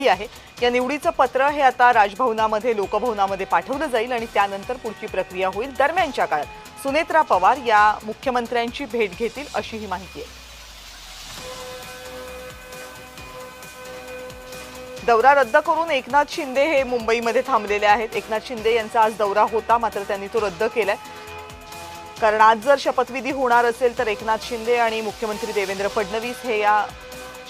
आहे। या निवडीचं पत्र हे आता राजभवनामध्ये लोकभवनामध्ये पाठवलं जाईल आणि त्यानंतर पुढची प्रक्रिया होईल। दरम्यानच्या काळात सुनेत्रा पवार या मुख्यमंत्र्यांची भेट घेतील अशी ही माहिती आहे। दौरा रद्द करून एकनाथ शिंदे हे मुंबईमध्ये थांबलेले आहेत। एकनाथ शिंदे यांचा आज दौरा होता, मात्र त्यांनी तो रद्द केलाय। कारण आज जर शपथविधी होणार असेल तर एकनाथ शिंदे आणि मुख्यमंत्री देवेंद्र फडणवीस हे या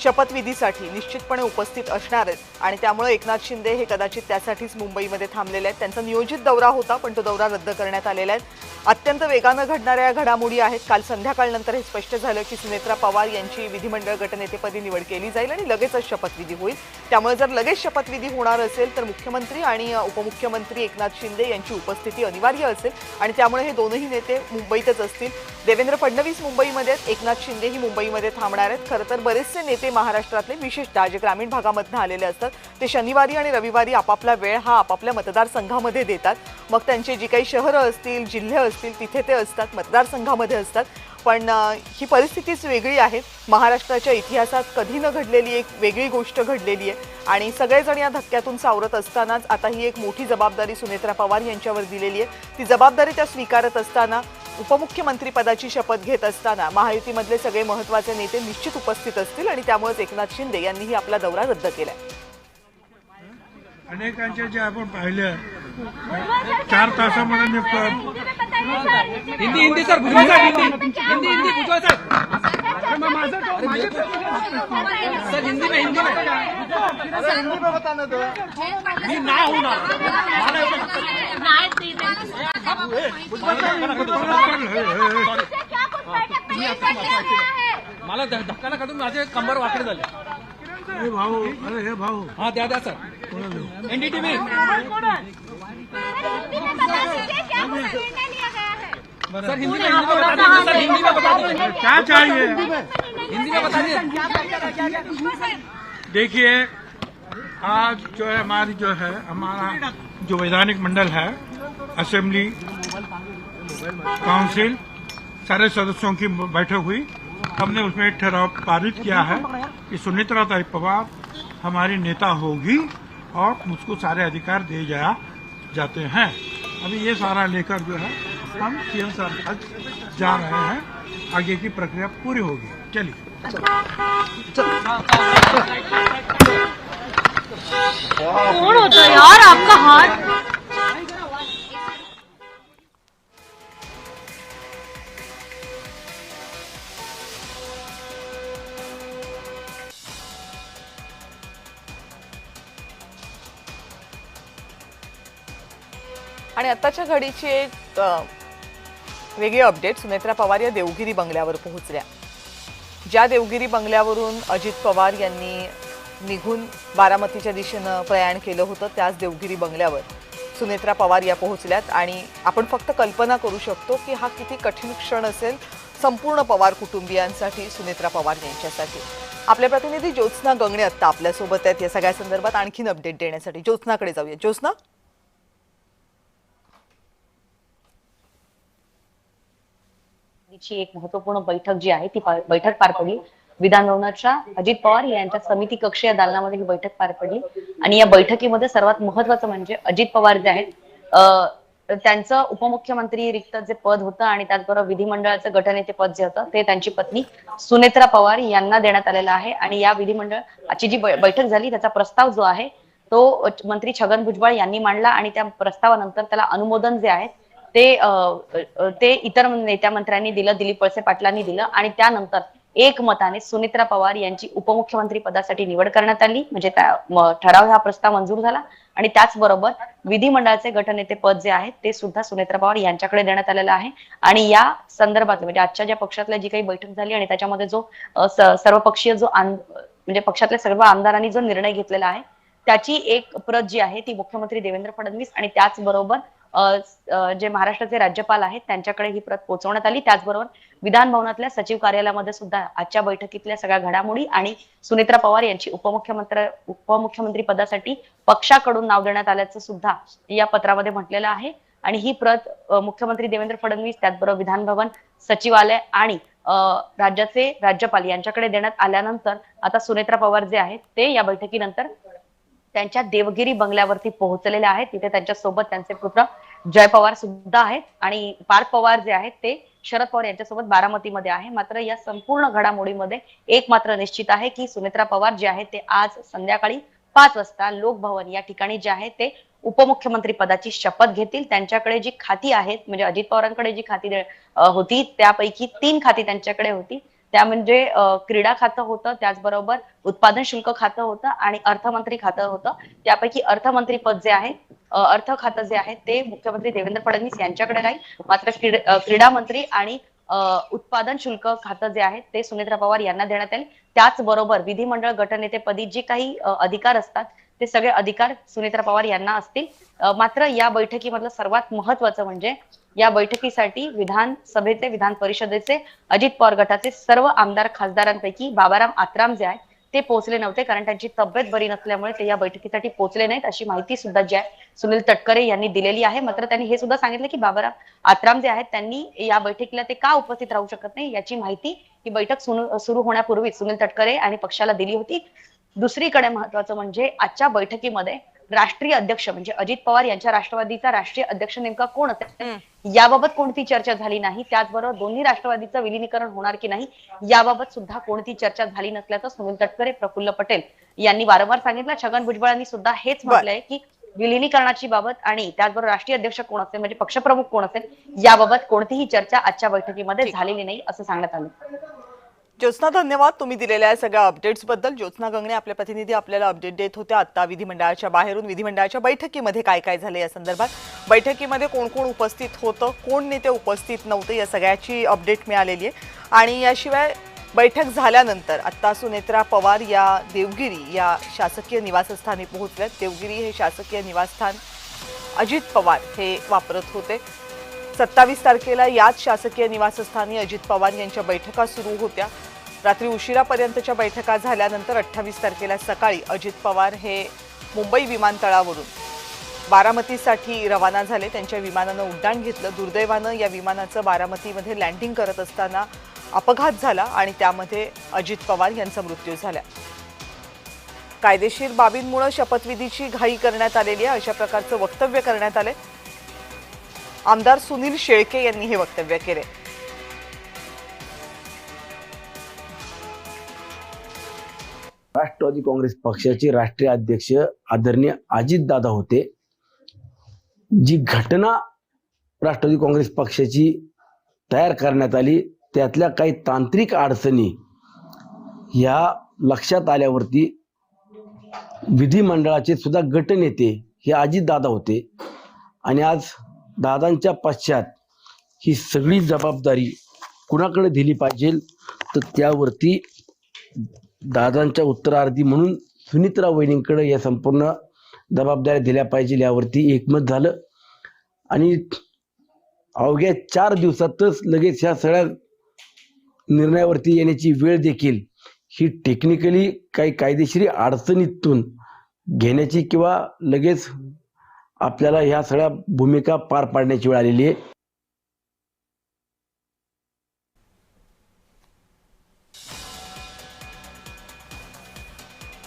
शपथविधीसाठी निश्चितपणे उपस्थित असणार आहेत आणि त्यामुळे एकनाथ शिंदे हे कदाचित त्यासाठीच मुंबईमध्ये थांबलेले आहेत। त्यांचा नियोजित दौरा होता, पण तो दौरा रद्द करण्यात आलेला आहे। अत्यंत वेगाने घडणाऱ्या घडामोडी आहेत। काल संध्याकाळनंतर हे स्पष्ट झालं की सुनेत्रा पवार यांची विधिमंडळ गटनेतेपदी निवड केली जाईल आणि लगेचच शपथविधी होईल। त्यामुळे जर लगेच शपथविधी होणार असेल तर मुख्यमंत्री आणि उपमुख्यमंत्री एकनाथ शिंदे यांची उपस्थिती अनिवार्य असेल आणि त्यामुळे हे दोनही नेते मुंबईतच असतील। देवेंद्र फडणवीस मुंबईमध्ये, एकनाथ शिंदे ही मुंबईमध्ये थांबणार आहेत। खरं तर बरेचसे नेते महाराष्ट्रातले, विशेषतः जे ग्रामीण भागामधून आलेले असतात, ते शनिवारी आणि रविवारी आपापला वेळ हा आपापल्या मतदारसंघामध्ये देतात। मग त्यांचे जी काही शहरं असतील, जिल्हे असतील, तिथे ते असतात, मतदारसंघामध्ये असतात। पण ही परिस्थितीच वेगळी आहे। महाराष्ट्राच्या इतिहासात कधी न घडलेली एक वेगळी गोष्ट घडलेली आहे आणि सगळेजण या धक्क्यातून सावरत असतानाच आता ही एक मोठी जबाबदारी सुनेत्रा पवार यांच्यावर दिलेली आहे। ती जबाबदारी त्या स्वीकारत असताना, उपमुख्यमंत्री पदाची शपथ घेत असताना महायुतीमधले सगळे महत्त्वाचे नेते निश्चित उपस्थित असतील आणि त्यामुळेच एकनाथ शिंदे यांनीही आपला दौरा रद्द केलाय। अनेकांचे जे आपण पाहिलं 4 तासामध्ये हिंदी सर भुजबळ साहेब हिंदी भुजबळ साहेब सर हिंदी में बताना दो मी नाही होणार मला धक्का नका तुम्ही, माझे कंबर वाकडे झाले। हे भाऊ, अरे हे भाऊ, हाँ द्या सर एनडीटीव्ही सर हिंदी में बता दीजिए, सर हिंदी में बता दीजिए क्या चाहिए, हिंदी में बता दीजिए। देखिए आज जो है हमारा जो वैधानिक मंडल है, असेंबली काउंसिल, सारे सदस्यों की बैठक हुई। हमने उसमें एक ठहराव पारित किया है कि सुनेत्रा पवार हमारी नेता होगी और मुझको सारे अधिकार दे जाते हैं। अभी ये सारा लेकर जो है हम सीएम साहब तक जा रहे हैं, आगे की प्रक्रिया पूरी होगी। चलिए कौन होता है यार आपका हाथ? आणि आताच्या घडीची एक वेगळी अपडेट, सुनेत्रा पवार या देवगिरी बंगल्यावर पोहोचल्या। ज्या देवगिरी बंगल्यावरून अजित पवार यांनी निघून बारामतीच्या दिशेने प्रयाण केलं होतं, त्याच देवगिरी बंगल्यावर सुनेत्रा पवार या पोहोचल्यात आणि आपण फक्त कल्पना करू शकतो की हा किती कठीण क्षण असेल संपूर्ण पवार कुटुंबियांसाठी, सुनेत्रा पवार यांच्यासाठी। आपल्या प्रतिनिधी ज्योत्स्ना गंगणे आता आपल्या सोबत आहेत या सगळ्या संदर्भात आणखीन अपडेट देण्यासाठी। ज्योत्स्नाकडे जाऊया। ज्योत्स्ना, एक महत्वपूर्ण बैठक जी आहे ती बैठक पार पडली विधान भवनाच्या अजित पवार यांच्या समिती कक्ष या दालनामध्ये ही बैठक पार पडली आणि या बैठकीमध्ये सर्वात महत्त्वाचं म्हणजे अजित पवार जे आहेत त्यांचं उपमुख्यमंत्री रिक्त जे पद होतं आणि त्याचबरोबर विधिमंडळाचं गटनेते पद जे होतं ते त्यांची पत्नी सुनेत्रा पवार यांना देण्यात आलेलं आहे। आणि या विधिमंडळाची जी बैठक झाली त्याचा प्रस्ताव जो आहे तो मंत्री छगन भुजबळ यांनी मांडला आणि त्या प्रस्तावानंतर त्याला अनुमोदन जे आहे ते इतर नेत्या मंत्र्यांनी दिलं, दिलीप वळसे पाटलांनी दिलं आणि त्यानंतर एकमताने सुनेत्रा पवार यांची उपमुख्यमंत्री पदासाठी निवड करण्यात आली। म्हणजे ठराव हा प्रस्ताव मंजूर झाला आणि त्याचबरोबर विधिमंडळाचे गटनेते पद जे आहे ते सुद्धा सुनेत्रा पवार यांच्याकडे देण्यात आलेलं आहे। आणि या संदर्भात म्हणजे आजच्या ज्या पक्षातल्या जी काही बैठक झाली आणि त्याच्यामध्ये जो सर्वपक्षीय जो म्हणजे पक्षातल्या सर्व आमदारांनी जो निर्णय घेतलेला आहे त्याची एक प्रत जी आहे ती मुख्यमंत्री देवेंद्र फडणवीस आणि त्याचबरोबर जे महाराष्ट्राचे राज्यपाल आहेत त्यांच्याकडे ही प्रत पोहोचवण्यात आली। त्याचबरोबर विधान भवनातल्या सचिव कार्यालयामध्ये सुद्धा आजच्या बैठकीतल्या सगळ्या घडामोडी आणि सुनेत्रा पवार यांची उपमुख्यमंत्री पदासाठी पक्षाकडून नाव देण्यात आल्याचं सुद्धा या पत्रामध्ये म्हटलेलं आहे। आणि ही प्रत मुख्यमंत्री देवेंद्र फडणवीस त्याचबरोबर विधान भवन सचिवालय आणि राज्याचे राज्यपाल यांच्याकडे देण्यात आल्यानंतर आता सुनेत्रा पवार जे आहेत ते या बैठकीनंतर त्यांच्या देवगिरी बंगल्यावरती पोहोचलेले आहेत. तिथे त्यांच्या सोबत त्यांचे पुत्र जय पवार सुद्धा आहेत आणि पार्थ पवार जे आहेत ते शरद पवार यांच्यासोबत बारामतीमध्ये आहे. मात्र या संपूर्ण घडामोडीमध्ये एक मात्र निश्चित आहे की सुनेत्रा पवार जे आहेत ते आज संध्याकाळी 5 वाजता लोकभवन या ठिकाणी जे आहे ते उपमुख्यमंत्री पदाची शपथ घेतील. त्यांच्याकडे जी खाती आहेत म्हणजे अजित पवारांकडे जी खाती होती त्यापैकी 3 खाती त्यांच्याकडे होती. त्या म्हणजे क्रीडा खातं होतं, त्याचबरोबर उत्पादन शुल्क खातं होतं आणि अर्थमंत्री खातं होतं. त्यापैकी अर्थमंत्री पद जे आहे अर्थ खातं जे आहे ते मुख्यमंत्री देवेंद्र फडणवीस यांच्याकडे राहील. मात्र क्रीडा मंत्री आणि उत्पादन शुल्क खातं जे आहे ते सुनेत्रा पवार यांना देण्यात येईल. त्याचबरोबर विधिमंडळ गटनेतेपदी जे काही अधिकार असतात ते सगळे अधिकार सुनेत्रा पवार यांना असतील. मात्र या बैठकीमधलं सर्वात महत्वाचं म्हणजे या बैठकीसाठी विधानसभेचे विधान परिषदेचे अजित पवार गटाचे सर्व आमदार खासदारांपैकी बाबाराम आत्राम जे आहेत ते पोहोचले नव्हते, कारण त्यांची तब्येत बरी नसल्यामुळे ते या बैठकीसाठी पोहोचले नाहीत अशी माहिती सुद्धा जी आहे सुनील तटकरे यांनी दिलेली आहे. मात्र त्यांनी हे सुद्धा सांगितलं की बाबाराम आत्राम जे आहेत त्यांनी या बैठकीला ते का उपस्थित राहू शकत नाही याची माहिती ही बैठक सुरू होण्यापूर्वी सुनील तटकरे आणि पक्षाला दिली होती. दुसरीकडे महत्वाचं म्हणजे आजच्या बैठकीमध्ये राष्ट्रीय अध्यक्ष म्हणजे अजित पवार यांच्या राष्ट्रवादीचा राष्ट्रीय अध्यक्ष नेमका कोण असेल याबाबत कोणती चर्चा झाली नाही. त्याचबरोबर दोन्ही राष्ट्रवादीचं विलिनीकरण होणार की नाही याबाबत सुद्धा कोणती चर्चा झाली नसल्याचं सुनील तटकरे, प्रफुल्ल पटेल यांनी वारंवार सांगितलं. छगन भुजबळांनी सुद्धा हेच म्हटलंय की विलिनीकरणाची बाबत आणि त्याचबरोबर राष्ट्रीय अध्यक्ष कोण असेल म्हणजे पक्षप्रमुख कोण असेल याबाबत कोणतीही चर्चा आजच्या बैठकीमध्ये झालेली नाही असं सांगण्यात आलं. ज्योत्स्ना, धन्यवाद तुम्ही दिलेल्या सगळ्या अपडेट्स बद्दल. ज्योत्स्ना गंगणे आपले प्रतिनिधी आपल्याला अपडेट देत होते आता विधिमंडळाच्या बाहेरून. विधिमंडळाच्या बैठकीमध्ये काय काय झाले या संदर्भात, बैठकीमध्ये कोण कोण उपस्थित होतं, कोण नेते उपस्थित नव्हते या सगळ्याची अपडेट मिळालेली आहे. आणि याशिवाय बैठक झाल्यानंतर आता सुनेत्रा पवार या देवगिरी या शासकीय निवासस्थानी पोहोचल्यात. देवगिरी हे शासकीय निवासस्थान अजित पवार हे वापरत होते. 27 तारखेला याच शासकीय निवासस्थानी अजित पवार यांच्या बैठका सुरू होत्या. रात्री उशिरापर्यंतच्या बैठका झाल्यानंतर 28 तारखेला सकाळी अजित पवार हे मुंबई विमानतळावरून बारामतीसाठी रवाना झाले. त्यांच्या विमानानं उड्डाण घेतलं. दुर्दैवानं या विमानाचं बारामतीमध्ये लँडिंग करत असताना अपघात झाला आणि त्यामध्ये अजित पवार यांचा मृत्यू झाला. कायदेशीर बाबींमुळे शपथविधीची घाई करण्यात आलेली आहे अशा प्रकारचं वक्तव्य करण्यात आले. आमदार सुनील शेळके यांनी हे वक्तव्य केले. राष्ट्रवादी काँग्रेस पक्षाचे राष्ट्रीय अध्यक्ष आदरणीय अजितदादा होते. जी घटना राष्ट्रवादी काँग्रेस पक्षाची तयार करण्यात आली त्यातल्या काही तांत्रिक अडचणी ह्या लक्षात आल्यावरती विधिमंडळाचे सुद्धा गटनेते हे अजितदादा होते आणि आज दादांच्या पश्चात ही सगळी जबाबदारी कुणाकडे दिली पाहिजे तर त्यावरती दादांच्या उत्तरार्थी म्हणून सुनित्रा वहिनींकडे या संपूर्ण जबाबदाऱ्या दिल्या पाहिजे यावरती एकमत झालं आणि अवघ्या 4 दिवसातच लगेच ह्या सगळ्या निर्णयावरती येण्याची वेळ देखील ही टेक्निकली काही कायदेशीर अडचणीतून घेण्याची किंवा लगेच आपल्याला ह्या सगळ्या भूमिका पार पाडण्याची वेळ आलेली आहे.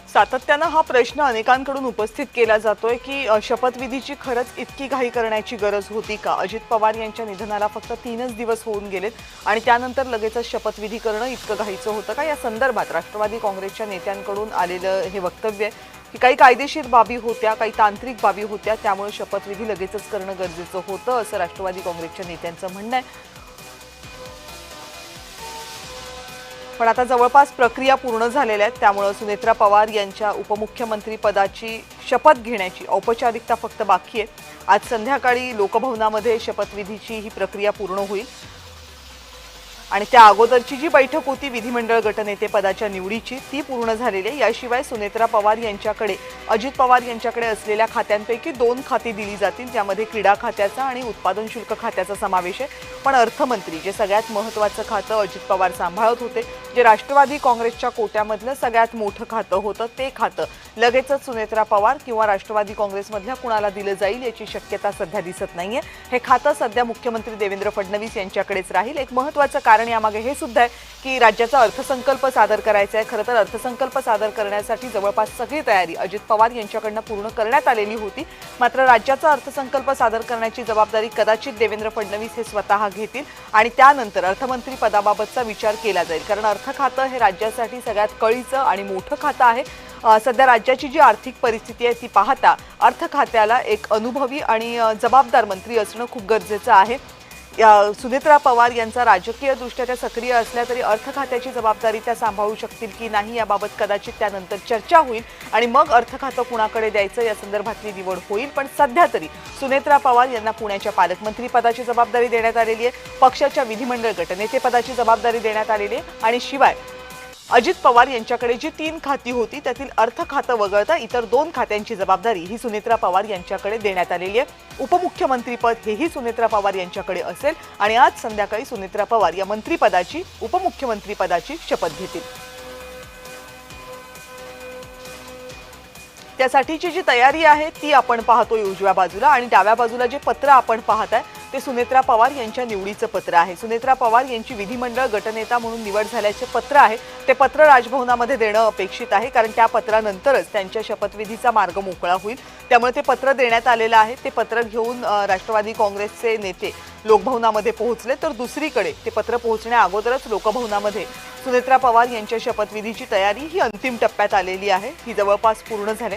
सातत्यानं हा प्रश्न अनेकांकडून उपस्थित केला जातोय की शपथविधीची खरंच इतकी घाई करण्याची गरज होती का. अजित पवार यांच्या निधनाला फक्त 3च दिवस होऊन गेलेत आणि त्यानंतर लगेचच शपथविधी करणं इतकं घाईचं होतं का. या संदर्भात राष्ट्रवादी काँग्रेसच्या नेत्यांकडून आलेलं हे वक्तव्य की काही कायदेशीर बाबी होत्या, काही तांत्रिक बाबी होत्या, त्यामुळे शपथविधी लगेचच करणं गरजेचं होतं असं राष्ट्रवादी काँग्रेसच्या नेत्यांचं म्हणणं आहे. पण आता जवळपास प्रक्रिया पूर्ण झालेल्या आहेत त्यामुळे सुनेत्रा पवार यांच्या उपमुख्यमंत्री पदाची शपथ घेण्याची औपचारिकता फक्त बाकी आहे. आज संध्याकाळी लोकभवनामध्ये शपथविधीची ही प्रक्रिया पूर्ण होईल आणि त्या अगोदरची जी बैठक होती विधिमंडळ गटनेते पदाच्या निवडीची ती पूर्ण झालेली आहे. याशिवाय सुनेत्रा पवार यांच्याकडे अजित पवार यांच्याकडे असलेल्या खात्यांपैकी 2 खाती दिली जातील, ज्यामध्ये क्रीडा खात्याचा आणि उत्पादन शुल्क खात्याचा समावेश आहे. पण अर्थमंत्री जे सगळ्यात महत्त्वाचं खातं अजित पवार सांभाळत होते, जे राष्ट्रवादी काँग्रेसच्या कोट्यामधलं सगळ्यात मोठं खातं होतं, ते खातं लगेचच सुनेत्रा पवार किंवा राष्ट्रवादी काँग्रेसमधल्या कुणाला दिलं जाईल याची शक्यता सध्या दिसत नाहीये. हे खातं सध्या मुख्यमंत्री देवेंद्र फडणवीस यांच्याकडेच राहील. एक महत्त्वाचं कारण यामागे हे सुद्धा आहे की राज्याचा अर्थसंकल्प सादर करायचा आहे. खरं तर अर्थसंकल्प सादर करण्यासाठी जवळपास सगळी तयारी अजित पवार पवार यांच्याकडनं पूर्ण करण्यात आलेली होती. मात्र राज्याचा अर्थसंकल्प सादर करण्याची जबाबदारी कदाचित देवेंद्र फडणवीस हे स्वतः घेतील आणि त्यानंतर अर्थमंत्री पदाबाबतचा विचार केला जाईल. कारण अर्थ खातं हे राज्यासाठी सगळ्यात कळीचं आणि मोठं खातं आहे. सध्या राज्याची जी आर्थिक परिस्थिती आहे ती पाहता अर्थ खात्याला एक अनुभवी आणि जबाबदार मंत्री असणं खूप गरजेचं आहे. सुनेत्रा पवार यांचा राजकीयदृष्ट्या त्या सक्रिय असल्या तरी अर्थ खात्याची जबाबदारी त्या सांभाळू शकतील की नाही याबाबत कदाचित त्यानंतर चर्चा होईल आणि मग अर्थ खातं कुणाकडे द्यायचं या संदर्भातली निवड होईल. पण सध्या तरी सुनेत्रा पवार यांना पुण्याच्या पालकमंत्री पदाची जबाबदारी देण्यात आलेली आहे. पक्षाच्या विधिमंडळ गटनेतेपदाची जबाबदारी देण्यात आलेली आहे आणि शिवाय अजित पवार यांच्याकडे जी 3 खाती होती त्यातील अर्थ खातं वगळता इतर 2 खात्यांची जबाबदारी ही सुनेत्रा पवार यांच्याकडे देण्यात आलेली आहे. उपमुख्यमंत्रीपद हेही सुनेत्रा पवार यांच्याकडे असेल आणि आज संध्याकाळी सुनेत्रा पवार या मंत्रिपदाची उपमुख्यमंत्रीपदाची शपथ घेतील. त्यासाठीची जी तयारी आहे ती आपण पाहतोय उजव्या बाजूला आणि डाव्या बाजूला जे पत्र आपण पाहताय ते सुनेत्रा पवार यांच्या निवडीचं पत्र आहे. सुनेत्रा पवार यांची विधिमंडळ गटनेता म्हणून निवड झाल्याचे पत्र आहे. ते पत्र राजभवनामध्ये देणं अपेक्षित आहे कारण त्या पत्रानंतरच त्यांच्या शपथविधीचा मार्ग मोकळा होईल. त्यामुळे ते पत्र देण्यात आलेलं आहे. ते पत्र घेऊन राष्ट्रवादी काँग्रेसचे नेते लोकभवनामध्ये पोहोचले तर दुसरीकडे ते पत्र पोहोचण्या अगोदरच लोकभवनामध्ये सुनेत्रा पवार यांच्या शपथविधीची तयारी ही अंतिम टप्प्यात आलेली आहे. ही जवळपास पूर्ण झाली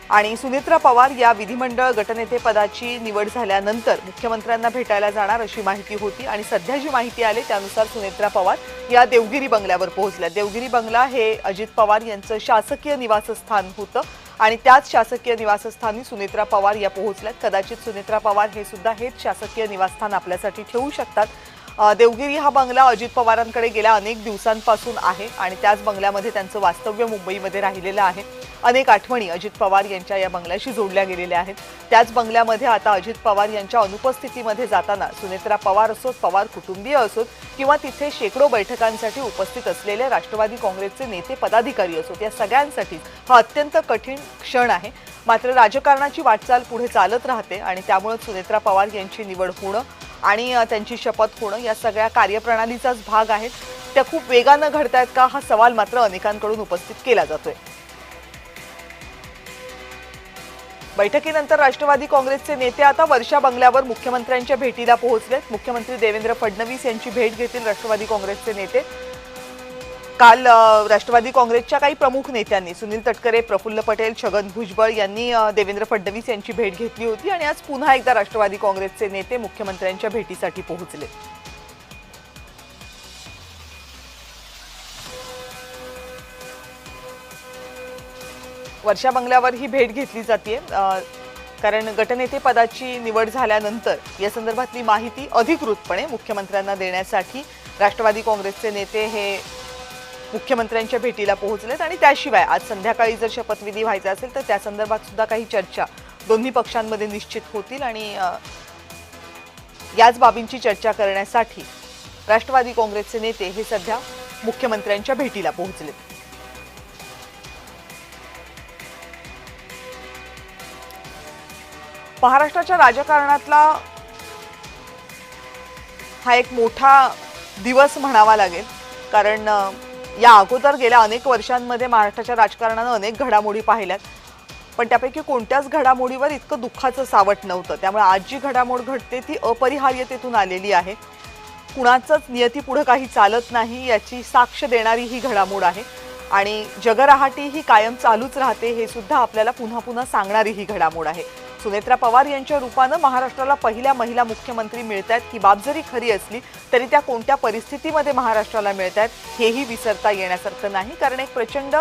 आणि सुनेत्रा पवार या विधिमंडळ गटनेतेपदाची निवड झाल्यानंतर मुख्यमंत्र्यांना भेटायला जाणार अशी माहिती होती आणि सध्या जी माहिती आली त्यानुसार सुनेत्रा पवार या देवगिरी बंगल्यावर पोहोचल्या. देवगिरी बंगला हे अजित पवार यांचं शासकीय निवासस्थान होतं आणि त्याच शासकीय निवासस्थानी सुनेत्रा पवार या पोहोचल्यात. कदाचित सुनेत्रा पवार हे सुद्धा हेच शासकीय निवासस्थान आपल्यासाठी ठेवू शकतात. देवगिरी हा बंगला अजित पवारांकडे गेल्या अनेक दिवसांपासून आहे आणि त्याच बंगल्यामध्ये त्यांचं वास्तव्य मुंबईमध्ये राहिलेलं आहे. अनेक आठवणी अजित पवार यांच्या या बंगल्याशी जोडल्या गेलेल्या आहेत. त्याच बंगल्यामध्ये आता अजित पवार यांच्या अनुपस्थितीमध्ये जाताना सुनेत्रा पवार असोत, पवार कुटुंबीय असोत किंवा तिथे शेकडो बैठकांसाठी उपस्थित असलेले राष्ट्रवादी काँग्रेसचे नेते पदाधिकारी असोत या सगळ्यांसाठी हा अत्यंत कठीण क्षण आहे. मात्र राजकारणाची वाटचाल पुढे चालत राहते आणि त्यामुळे सुनेत्रा पवार यांची निवड होणं आणि त्यांची शपथ होणं या सगळ्या कार्यप्रणालीचाच भाग आहे. त्या खूप वेगानं घडतायत का हा सवाल मात्र अनेकांकडून उपस्थित केला जातोय. बैठकीनंतर राष्ट्रवादी काँग्रेसचे नेते आता वर्षा बंगल्यावर मुख्यमंत्र्यांच्या भेटीला पोहोचलेत. मुख्यमंत्री देवेंद्र फडणवीस यांची भेट घेतील राष्ट्रवादी काँग्रेसचे नेते. काल राष्ट्रवादी काँग्रेसच्या काही प्रमुख नेत्यांनी सुनील तटकरे, प्रफुल्ल पटेल, छगन भुजबळ यांनी देवेंद्र फडणवीस यांची भेट घेतली होती आणि आज पुन्हा एकदा राष्ट्रवादी काँग्रेसचे नेते मुख्यमंत्र्यांच्या भेटीसाठी पोहोचले. वर्षा बंगल्यावर ही भेट घेतली जाते कारण गटनेते पदाची निवड झाल्यानंतर या संदर्भातली माहिती अधिकृतपणे मुख्यमंत्र्यांना देण्यासाठी राष्ट्रवादी काँग्रेसचे नेते हे मुख्यमंत्र्यांच्या भेटीला पोहोचलेत आणि त्याशिवाय आज संध्याकाळी जर शपथविधी व्हायचा असेल तर त्या संदर्भात सुद्धा काही चर्चा दोन्ही पक्षांमध्ये निश्चित होतील आणि याच बाबींची चर्चा करण्यासाठी राष्ट्रवादी काँग्रेसचे नेते हे सध्या मुख्यमंत्र्यांच्या भेटीला पोहोचलेत. महाराष्ट्राच्या राजकारणातला हा एक मोठा दिवस म्हणावा लागेल कारण या अगोदर गेल्या अनेक वर्षांमध्ये महाराष्ट्राच्या राजकारणानं अनेक घडामोडी पाहिल्यात पण त्यापैकी कोणत्याच घडामोडीवर इतकं दुःखाचं सावट नव्हतं. त्यामुळे आज जी घडामोड घडते ती अपरिहार्यतेतून आलेली आहे. कुणाचंच नियतीपुढे काही चालत नाही याची साक्ष देणारी ही घडामोड आहे आणि जगरहाटी ही कायम चालूच राहते हे सुद्धा आपल्याला पुन्हा पुन्हा सांगणारी ही घडामोड आहे. सुनेत्रा पवार यांच्या रूपानं महाराष्ट्राला पहिल्या महिला मुख्यमंत्री मिळतायत ही बाब जरी खरी असली तरी त्या कोणत्या परिस्थितीमध्ये महाराष्ट्राला मिळतायत हेही विसरता येण्यासारखं नाही कारण एक प्रचंड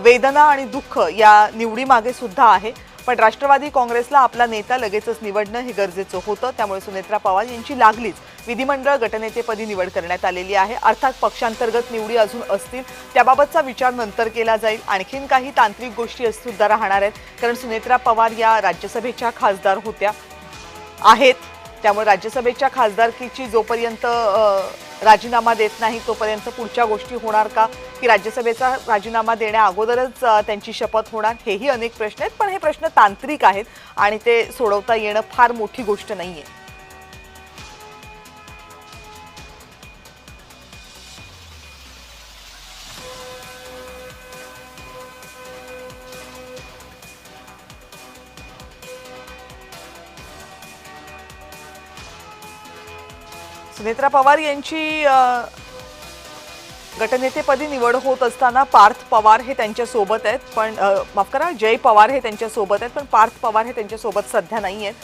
वेदना आणि दुःख या निवडीमागे सुद्धा आहे. पण राष्ट्रवादी काँग्रेसला आपला नेता लगेचच निवडणं हे गरजेचं होतं. त्यामुळे सुनेत्रा पवार यांची लागलीच विधिमंडळ गटनेतेपदी निवड करण्यात आलेली आहे. अर्थात पक्षांतर्गत निवडी अजून असतील त्याबाबतचा विचार नंतर केला जाईल. आणखीन काही तांत्रिक गोष्टी सुद्धा राहणार आहेत कारण सुनेत्रा पवार या राज्यसभेच्या खासदार होत्या आहेत. त्यामुळे राज्यसभेच्या खासदारकीची जोपर्यंत राजीनामा देत नाही तोपर्यंत पुढच्या गोष्टी होणार का की राज्यसभेचा राजीनामा देण्या अगोदरच त्यांची शपथ होणार हेही अनेक प्रश्न आहेत. पण हे प्रश्न तांत्रिक आहेत आणि ते सोडवता येणं फार मोठी गोष्ट नाहीये. सुनेत्रा पवार यांची गटनेतेपदी निवड होत असताना पार्थ पवार हे त्यांच्या सोबत आहेत, पण माफ करा, जय पवार हे त्यांच्या सोबत आहेत, पण पार्थ पवार हे त्यांच्या सोबत सध्या नाही आहेत.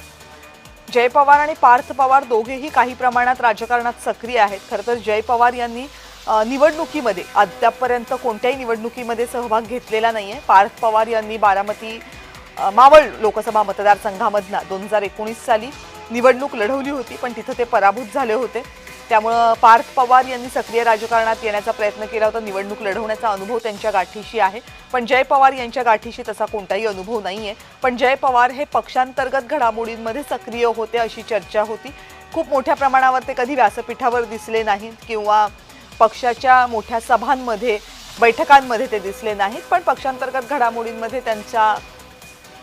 जय पवार आणि पार्थ पवार दोघेही काही प्रमाणात राजकारणात सक्रिय आहेत. खरं तर जय पवार यांनी निवडणुकीमध्ये अद्यापपर्यंत कोणत्याही निवडणुकीमध्ये सहभाग घेतलेला नाहीये. पार्थ पवार यांनी बारामती मावळ लोकसभा मतदारसंघामधनं 2019 साली निवडणूक लढवली होती, पण तिथं ते पराभूत झाले होते. त्यामुळं पार्थ पवार यांनी सक्रिय राजकारणात येण्याचा प्रयत्न केला होता. निवडणूक लढवण्याचा अनुभव त्यांच्या गाठीशी आहे, पण जय पवार यांच्या गाठीशी तसा कोणताही अनुभव नाहीये. पण जय पवार हे पक्षांतर्गत घडामोडींमध्ये सक्रिय होते अशी चर्चा होती. खूप मोठ्या प्रमाणावर ते कधी व्यासपीठावर दिसले नाहीत किंवा पक्षाच्या मोठ्या सभांमध्ये बैठकांमध्ये ते दिसले नाहीत, पण पक्षांतर्गत घडामोडींमध्ये त्यांचा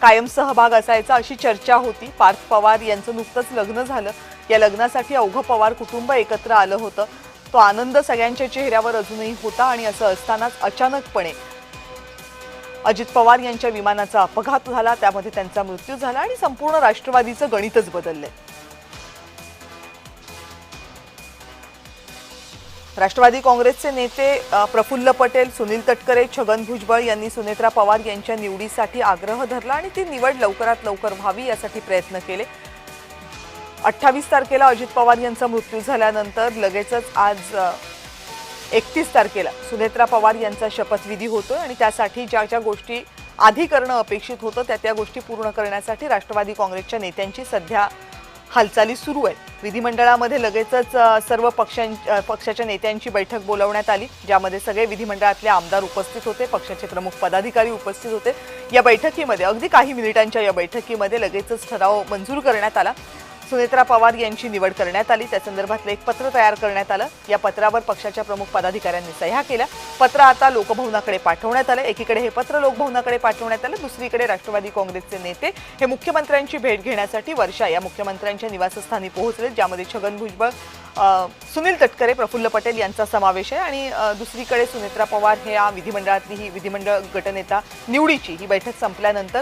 कायम सहभाग असायचा अशी चर्चा होती. पार्थ पवार यांचं नुकतंच लग्न झालं. या लग्नासाठी अवघं पवार कुटुंब एकत्र आलं होतं. तो आनंद सगळ्यांच्या चेहऱ्यावर अजूनही होता आणि असं असतानाच अचानकपणे अजित पवार यांच्या विमानाचा अपघात झाला, त्यामध्ये त्यांचा मृत्यू झाला आणि संपूर्ण राष्ट्रवादीचं गणितच बदललंय. राष्ट्रवादी काँग्रेसचे नेते प्रफुल्ल पटेल, सुनील तटकरे, छगन भुजबळ यांनी सुनेत्रा पवार यांच्या निवडीसाठी आग्रह धरला आणि ती निवड लवकरात लवकर व्हावी यासाठी प्रयत्न केले. 28 तारखेला अजित पवार यांचा मृत्यू झाल्यानंतर लगेचच आज 31 तारखेला सुनेत्रा पवार यांचा शपथविधी होतोय आणि त्यासाठी ज्या ज्या गोष्टी आधी करणं अपेक्षित होतं त्या गोष्टी पूर्ण करण्यासाठी राष्ट्रवादी काँग्रेसच्या नेत्यांची सध्या हालचाली सुरू आहेत. विधिमंडळामध्ये लगेचच सर्व पक्षाच्या नेत्यांची बैठक बोलावण्यात आली, ज्यामध्ये सगळे विधिमंडळातले आमदार उपस्थित होते, पक्षाचे प्रमुख पदाधिकारी उपस्थित होते. या बैठकीमध्ये अगदी काही मिनिटांच्या या बैठकीमध्ये लगेचच ठराव मंजूर करण्यात आला. सुनेत्रा पवार यांची निवड करण्यात आली. त्या संदर्भातलं एक पत्र तयार करण्यात आलं. या पत्रावर पक्षाच्या प्रमुख पदाधिकाऱ्यांनी सह्या केल्या. पत्र आता लोकभवनाकडे पाठवण्यात आलं. एकीकडे हे पत्र लोकभवनाकडे पाठवण्यात आलं, दुसरीकडे राष्ट्रवादी काँग्रेसचे नेते हे मुख्यमंत्र्यांची भेट घेण्यासाठी वर्षा या मुख्यमंत्र्यांच्या निवासस्थानी पोहोचले, ज्यामध्ये छगन भुजबळ, सुनील तटकरे, प्रफुल्ल पटेल यांचा समावेश आहे आणि दुसरीकडे सुनेत्रा पवार हे या विधिमंडळातली ही विधिमंडळ गटनेता निवडीची ही बैठक संपल्यानंतर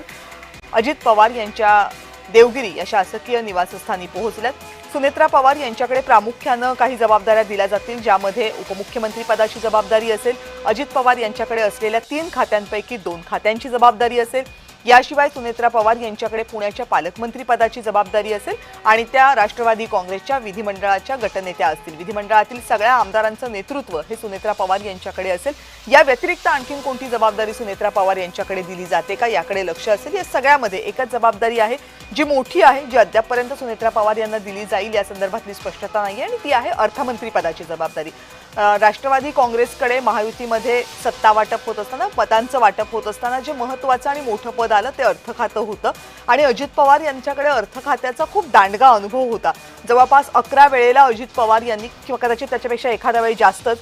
अजित पवार यांच्या देवगिरी या शासकीय निवासस्थानी पोहोचल्यात. सुनेत्रा पवार यांच्याकडे प्रामुख्यानं काही जबाबदाऱ्या दिल्या जातील, ज्यामध्ये उपमुख्यमंत्री पदाची जबाबदारी असेल, अजित पवार यांच्याकडे असलेल्या 3 खात्यांपैकी 2 खात्यांची जबाबदारी असेल. याशिवाय सुनेत्रा पवार यांच्याकडे पुण्याच्या पालकमंत्री पदाची जबाबदारी असेल आणि त्या राष्ट्रवादी काँग्रेसच्या विधिमंडळाच्या गटनेत्या असतील. विधिमंडळातील सगळ्या आमदारांचं नेतृत्व हे सुनेत्रा पवार यांच्याकडे असेल. या व्यतिरिक्त आणखीन कोणती जबाबदारी सुनेत्रा पवार यांच्याकडे दिली जाते का याकडे लक्ष असेल. या सगळ्यामध्ये एकच जबाबदारी आहे जी मोठी आहे, जी अद्यापपर्यंत सुनेत्रा पवार यांना दिली जाईल या संदर्भातली स्पष्टता नाही आणि ती आहे अर्थमंत्री पदाची जबाबदारी. राष्ट्रवादी काँग्रेसकडे महायुतीमध्ये सत्ता वाटप होत असताना, पदांचं वाटप होत असताना जे महत्त्वाचं आणि मोठं पद आलं ते अर्थ खातं होतं आणि अजित पवार यांच्याकडे अर्थ खात्याचा खूप दांडगा अनुभव होता. जवळपास 11 वेळेला अजित पवार यांनी किंवा कदाचित त्याच्यापेक्षा एखाद्या वेळी जास्तच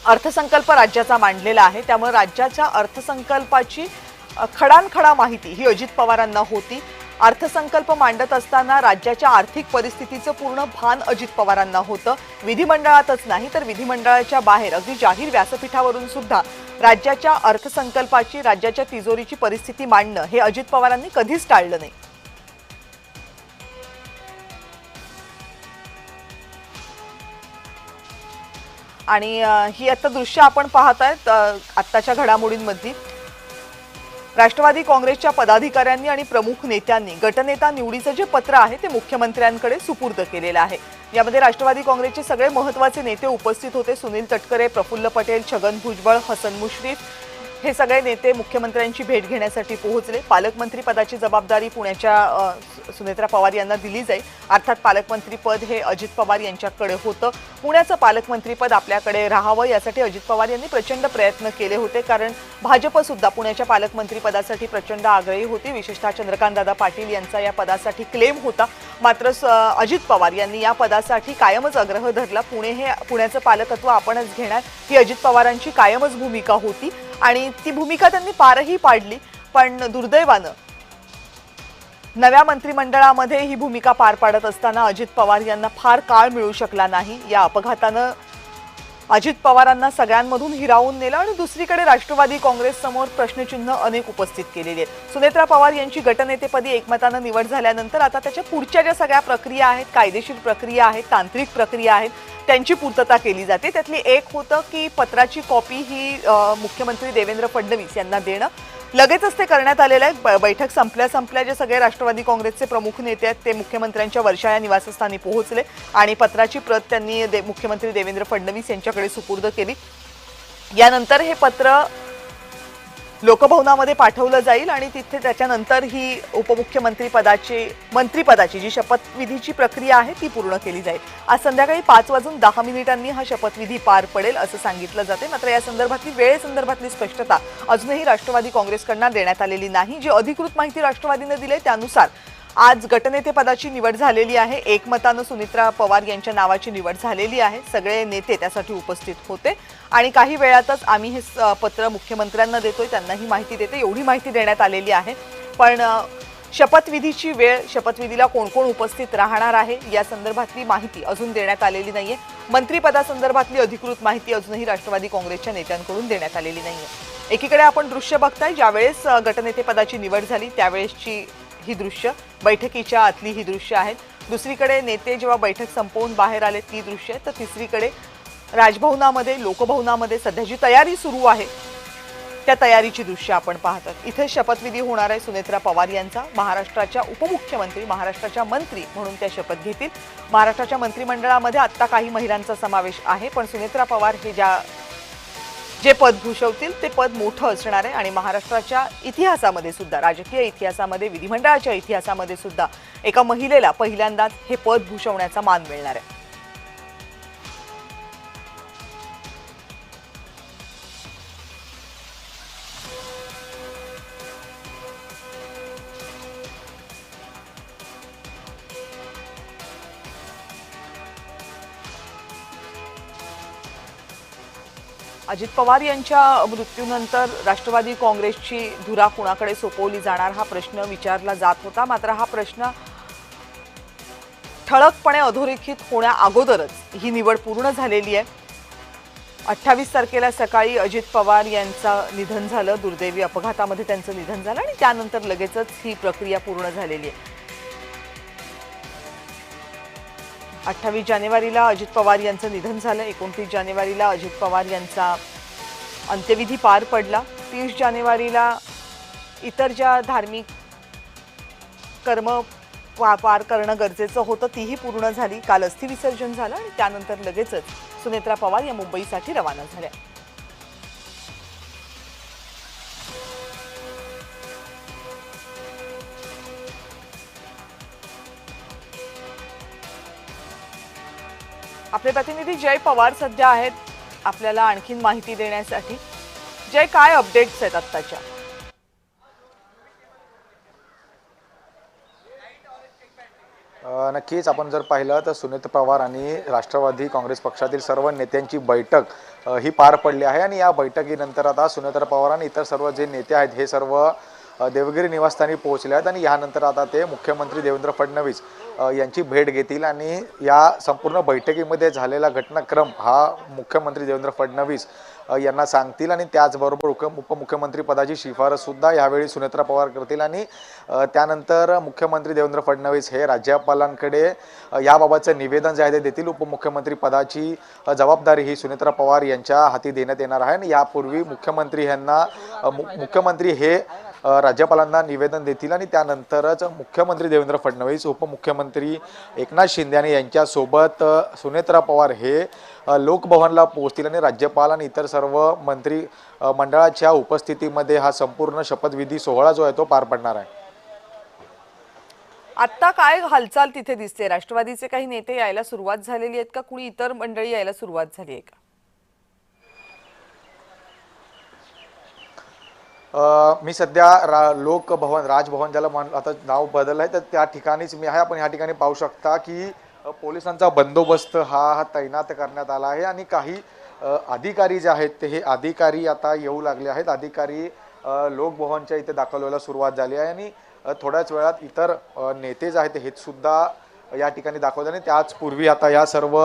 अर्थसंकल्प राज्याचा मांडलेला आहे. त्यामुळे राज्याच्या अर्थसंकल्पाची खडानखडा माहिती ही अजित पवारांना होती. अर्थसंकल्प मांडत असताना राज्याच्या आर्थिक परिस्थितीचं पूर्ण भान अजित पवारांना होतं. विधिमंडळातच नाही तर विधिमंडळाच्या बाहेर अगदी जाहीर व्यासपीठावरून सुद्धा राज्याच्या अर्थसंकल्पाची, राज्याच्या तिजोरीची परिस्थिती मांडणं हे अजित पवारांनी कधीच टाळलं नाही. आणि ही आता दृश्य आपण पाहतायत आत्ताच्या घडामोडींमधली. राष्ट्रवादी काँग्रेसच्या पदाधिकाऱ्यांनी आणि प्रमुख नेत्यांनी गटनेता निवडीचं जे पत्र आहे ते मुख्यमंत्र्यांकडे सुपूर्द केलेलं आहे. यामध्ये राष्ट्रवादी काँग्रेसचे सगळे महत्त्वाचे नेते उपस्थित होते. सुनील तटकरे, प्रफुल्ल पटेल, छगन भुजबळ, हसन मुश्रीफ हे सगळे नेते मुख्यमंत्र्यांची भेट घेण्यासाठी पोहोचले. पालकमंत्री पदाची जबाबदारी पुण्याच्या सुनेत्रा पवार यांना दिली जाईल. अर्थात पालकमंत्रीपद हे अजित पवार यांच्याकडे होतं. पुण्याचं पालकमंत्रीपद आपल्याकडे राहावं यासाठी अजित पवार यांनी प्रचंड प्रयत्न केले होते, कारण भाजप सुद्धा पुण्याच्या पालकमंत्रीपदासाठी प्रचंड आग्रही होती. विशेषतः चंद्रकांतदादा पाटील यांचा या पदासाठी क्लेम होता. मात्र अजित पवार यांनी या पदासाठी कायमच आग्रह धरला. पुण्याचं पालकत्व आपणच घेणार ही अजित पवारांची कायमच भूमिका होती आणि ती भूमिका त्यांनी पारही पाडली. पण दुर्दैवानं नव्या मंत्रिमंडळामध्ये ही भूमिका पार पाडत असताना अजित पवार यांना फार काळ मिळू शकला नाही. या अपघातानं अजित पवारांना सगळ्यांमधून हिरावून नेलं आणि दुसरीकडे राष्ट्रवादी काँग्रेस समोर प्रश्नचिन्ह अनेक उपस्थित केलेली आहेत। सुनेत्रा पवार यांची गटनेतेपदी एकमतानं निवड झाल्यानंतर आता त्याच्या पुढच्या ज्या सगळ्या प्रक्रिया आहेत, कायदेशीर प्रक्रिया आहेत, तांत्रिक प्रक्रिया आहेत, त्यांची पूर्तता केली जाते। त्यातली एक होतं की पत्राची कॉपी ही मुख्यमंत्री देवेंद्र फडणवीस यांना देणं। लगेचच ते करण्यात आलेलं आहे। बैठक संपल्या जे सगळे राष्ट्रवादी काँग्रेसचे प्रमुख नेते आहेत ते मुख्यमंत्र्यांच्या वर्षा या निवासस्थानी पोहोचले आणि पत्राची प्रत त्यांनी मुख्यमंत्री देवेंद्र फडणवीस यांच्याकडे सुपूर्द केली। यानंतर हे पत्र लोकभवनामध्ये पाठवलं जाईल आणि तिथे त्याच्यानंतर ही मंत्रिपदाची जी शपथविधीची प्रक्रिया आहे ती पूर्ण केली जाईल। आज संध्याकाळी 5:10 हा शपथविधी पार पडेल असं सांगितलं जाते। मात्र या संदर्भातली वेळेसंदर्भातली स्पष्टता अजूनही राष्ट्रवादी काँग्रेसकडून देण्यात आलेली नाही। जी अधिकृत माहिती राष्ट्रवादीने दिली त्यानुसार आज गटनेतेपदाची निवड झालेली आहे। एकमतानं सुनेत्रा पवार यांच्या नावाची निवड झालेली आहे। सगळे नेते त्यासाठी उपस्थित होते आणि काही वेळातच आम्ही हे पत्र मुख्यमंत्र्यांना देतोय, त्यांनाही माहिती देते, एवढी माहिती देण्यात आलेली आहे। पण शपथविधीची वेळ, शपथविधीला कोण कोण उपस्थित राहणार आहे या संदर्भातली माहिती अजून देण्यात आलेली नाहीये। मंत्रिपदासंदर्भातली अधिकृत माहिती अजूनही राष्ट्रवादी काँग्रेसच्या नेत्यांकडून देण्यात आलेली नाहीये। एकीकडे आपण दृश्य बघताय, ज्यावेळेस गटनेतेपदाची निवड झाली त्यावेळेसची ही दृश्य, बैठकीच्या आतली ही दृश्य आहेत। दुसरीकडे नेते जेव्हा बैठक संपवून बाहेर आले ती दृश्य आहेत, तर तिसरीकडे राजभवनामध्ये, लोकभवनामध्ये सध्या जी तयारी सुरू आहे त्या तयारीची दृश्य आपण पाहतात। इथे शपथविधी होणार आहे सुनेत्रा पवार यांचा। महाराष्ट्राच्या उपमुख्यमंत्री, महाराष्ट्राच्या मंत्री म्हणून त्या शपथ घेतील। महाराष्ट्राच्या मंत्रिमंडळामध्ये आता काही महिलांचा समावेश आहे, पण सुनेत्रा पवार हे जे पद भूषवतील ते पद मोठं असणार आहे आणि महाराष्ट्राच्या इतिहासामध्ये सुद्धा, राजकीय इतिहासामध्ये, विधिमंडळाच्या इतिहासामध्ये सुद्धा एका महिलेला पहिल्यांदाच हे पद भूषवण्याचा मान मिळणार आहे। अजित पवार यांच्या मृत्यूनंतर राष्ट्रवादी काँग्रेसची धुरा कुणाकडे सोपवली जाणार हा प्रश्न विचारला जात होता। मात्र हा प्रश्न ठळकपणे अधोरेखित होण्या अगोदरच ही निवड पूर्ण झालेली आहे। 28 तारखेला सकाळी अजित पवार यांचं निधन झालं, दुर्दैवी अपघातामध्ये त्यांचं निधन झालं आणि त्यानंतर लगेचच ही प्रक्रिया पूर्ण झालेली आहे। 28 जानेवारीला अजित पवार यांचं निधन झालं, 29 जानेवारीला अजित पवार यांचा अंत्यविधी पार पडला, 30 जानेवारीला इतर ज्या धार्मिक कर्म पार करणं गरजेचं होतं तीही पूर्ण झाली। काल अस्थिविसर्जन झालं आणि त्यानंतर लगेचच सुनेत्रा पवार या मुंबईसाठी रवाना झाल्या। आपले प्रतिनिधी जय पवार सध्या आहेत आपल्याला आणखीन माहिती देण्यासाठी। जय, काय अपडेट्स आहेत आत्ताच्या? नक्कीच आपण जर पाहिलं तर सुनेत्रा पवार आणि राष्ट्रवादी काँग्रेस पक्षातील सर्व नेत्यांची बैठक ही पार पडली आहे आणि या बैठकीनंतर आता सुनेत्रा पवार आणि इतर सर्व जे नेते आहेत हे सर्व देवगिरी निवासस्थानी पोहोचले आहेत आणि यानंतर आता ते मुख्यमंत्री देवेंद्र फडणवीस यांची भेट घेतील आणि या संपूर्ण बैठकीमध्ये झालेला घटनाक्रम हा मुख्यमंत्री देवेंद्र फडणवीस यांना सांगतील आणि त्याचबरोबर उपमुख्यमंत्री पदाची शिफारस सुद्धा यावेळी सुनेत्रा पवार करतील आणि त्यानंतर मुख्यमंत्री देवेंद्र फडणवीस हे राज्यपालांकडे याबाबतचं निवेदन जे आहे ते देतील। उपमुख्यमंत्री पदाची जबाबदारी ही सुनेत्रा पवार यांच्या हाती देण्यात येणार आहे आणि यापूर्वी मुख्यमंत्री हे राज्यपालांना निवेदन देतील आणि त्यानंतरच मुख्यमंत्री देवेंद्र फडणवीस, उपमुख्यमंत्री एकनाथ शिंदे यांच्यासोबत सुनेत्रा पवार हे लोकभवनला पोहोचतील आणि राज्यपाल आणि इतर सर्व मंत्री मंडळाच्या उपस्थितीमध्ये हा संपूर्ण शपथविधी सोहळा जो आहे तो पार पडणार आहे। आता काय हालचाल तिथे दिसते? राष्ट्रवादीचे काही नेते यायला सुरुवात झालेली आहेत का? कुणी इतर मंडळी यायला सुरुवात झाली आहे का? मी सध्या लोकभवन, राजभवन ज्याला आता नाव बदललं आहे तर त्या ठिकाणीच मी आहे। आपण ह्या ठिकाणी पाहू शकता की पोलिसांचा बंदोबस्त हा तैनात करण्यात आला आहे आणि काही अधिकारी जे आहेत ते हे अधिकारी आता येऊ लागले आहेत। अधिकारी लोकभवनच्या इथे दाखल व्हायला सुरुवात झाली आहे आणि थोड्याच वेळात इतर नेते जे आहेत हे सुद्धा या ठिकाणी दाखवले आणि त्याचपूर्वी आता या सर्व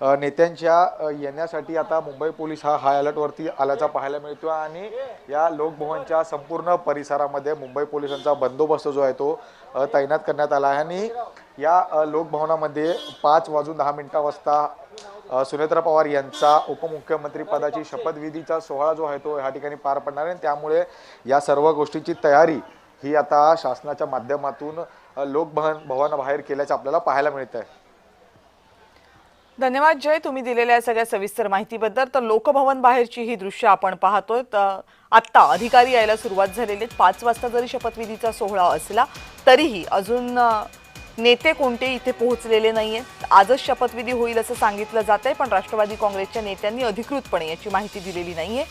नेत्यांच्या येण्यासाठी आता मुंबई पोलीस हा हाय अलर्टवरती आल्याचा पाहायला मिळतो आणि या लोकभवनच्या संपूर्ण परिसरामध्ये मुंबई पोलिसांचा बंदोबस्त जो आहे तो तैनात करण्यात आला आहे आणि या लोकभवनामध्ये 5:10 वाजता सुनेत्रा पवार यांचा उपमुख्यमंत्री पदाची शपथविधीचा सोहळा जो आहे तो ह्या ठिकाणी पार पडणार आहे। त्यामुळे या सर्व गोष्टींची तयारी ही आता शासनाच्या माध्यमातून लोकभवनाबाहेर केल्याचं आपल्याला पाहायला मिळत आहे। धन्यवाद जय, तुम्ही दिलेल्या सगळ्या सविस्तर माहितीबद्दल। तर लोकभवन बाहेरची ही दृश्य आपण पाहतोय। आत्ता अधिकारी यायला सुरुवात झालेली आहेत। 5 वाजता जरी शपथविधीचा सोहळा असला तरीही अजून नेते कोणते इथे पोहोचलेले नाहीयेत। आजच शपथविधी होईल असं सांगितलं जातंय, पण राष्ट्रवादी काँग्रेसच्या नेत्यांनी अधिकृतपणे याची माहिती दिलेली नाहीये।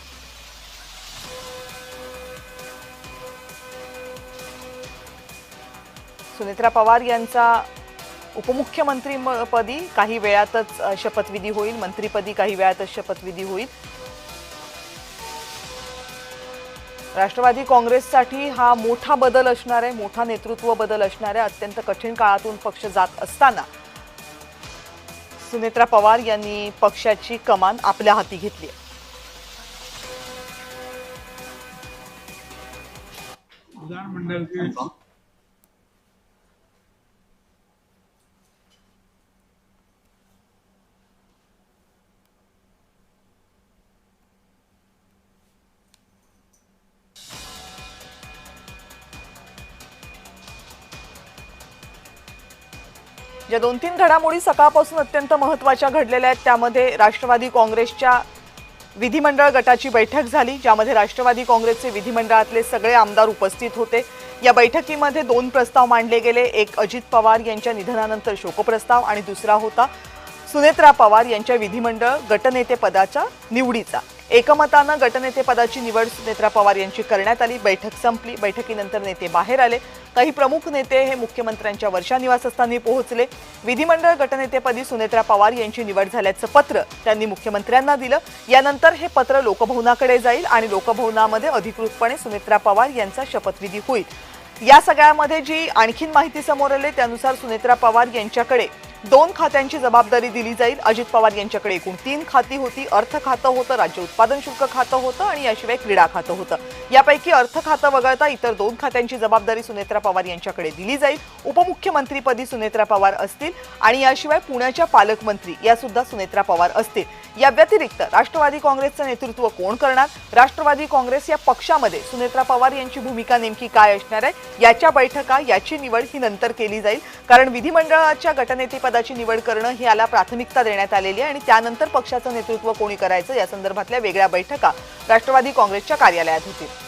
सुनेत्रा पवार यांचा उपमुख्यमंत्रीपदी काही वेळातच शपथविधी होईल, मंत्रीपदी काही वेळातच शपथविधी होईल। राष्ट्रवादी काँग्रेससाठी हा मोठा बदल असणार आहे, मोठा नेतृत्व बदल असणार आहे। अत्यंत कठीण काळातून पक्ष जात असताना सुनेत्रा पवार यांनी पक्षाची कमान आपल्या हाती घेतली आहे। विधानमंडल के ज्या 2-3 घडामोडी सकाळपासून अत्यंत महत्त्वाच्या घडलेल्या आहेत त्यामध्ये राष्ट्रवादी काँग्रेसच्या विधिमंडळ गटाची बैठक झाली, ज्यामध्ये राष्ट्रवादी काँग्रेसचे विधिमंडळातले सगळे आमदार उपस्थित होते। या बैठकीमध्ये 2 प्रस्ताव मांडले गेले, एक अजित पवार यांच्या निधनानंतर शोकप्रस्ताव आणि दुसरा होता सुनेत्रा पवार यांच्या विधिमंडळ गटनेते पदाच्या निवडीचा। एकमतानं गटनेते पदाची निवड सुनेत्रा पवार यांची करण्यात आली। बैठक संपली। बैठकीनंतर नेते बाहेर आले। काही प्रमुख नेते हे मुख्यमंत्र्यांच्या वर्षा निवासस्थानी पोहोचले। विधिमंडळ गटनेतेपदी सुनेत्रा पवार यांची निवड झाल्याचं पत्र त्यांनी मुख्यमंत्र्यांना दिलं। यानंतर हे पत्र लोकभवनाकडे जाईल आणि लोकभवनामध्ये अधिकृतपणे सुनेत्रा पवार यांचा शपथविधी होईल। या सगळ्यामध्ये जी आणखीन माहिती समोर आली त्यानुसार सुनेत्रा पवार यांच्याकडे 2 खात्यांची जबाबदारी दिली जाईल। अजित पवार यांच्याकडे एकूण 3 खाती होती। अर्थ खातं होतं, राज्य उत्पादन शुल्क खातं होतं आणि याशिवाय क्रीडा खातं होतं। यापैकी अर्थ खातं वगळता इतर 2 खात्यांची जबाबदारी सुनेत्रा पवार यांच्याकडे दिली जाईल। उपमुख्यमंत्रीपदी सुनेत्रा पवार असतील आणि याशिवाय पुण्याच्या पालकमंत्री या सुद्धा सुनेत्रा पवार असतील। या व्यतिरिक्त राष्ट्रवादी काँग्रेसचं नेतृत्व कोण करणार, राष्ट्रवादी काँग्रेस या पक्षामध्ये सुनेत्रा पवार यांची भूमिका नेमकी काय असणार आहे, याच्या बैठका याची निवड ही नंतर केली जाईल। कारण विधिमंडळाच्या गटनेतेपदाची निवड करणं ही याला प्राथमिकता देण्यात आलेली आहे आणि त्यानंतर पक्षाचं नेतृत्व कोणी करायचं या संदर्भातल्या वेगळ्या बैठका राष्ट्रवादी काँग्रेसच्या कार्यालयात होतील।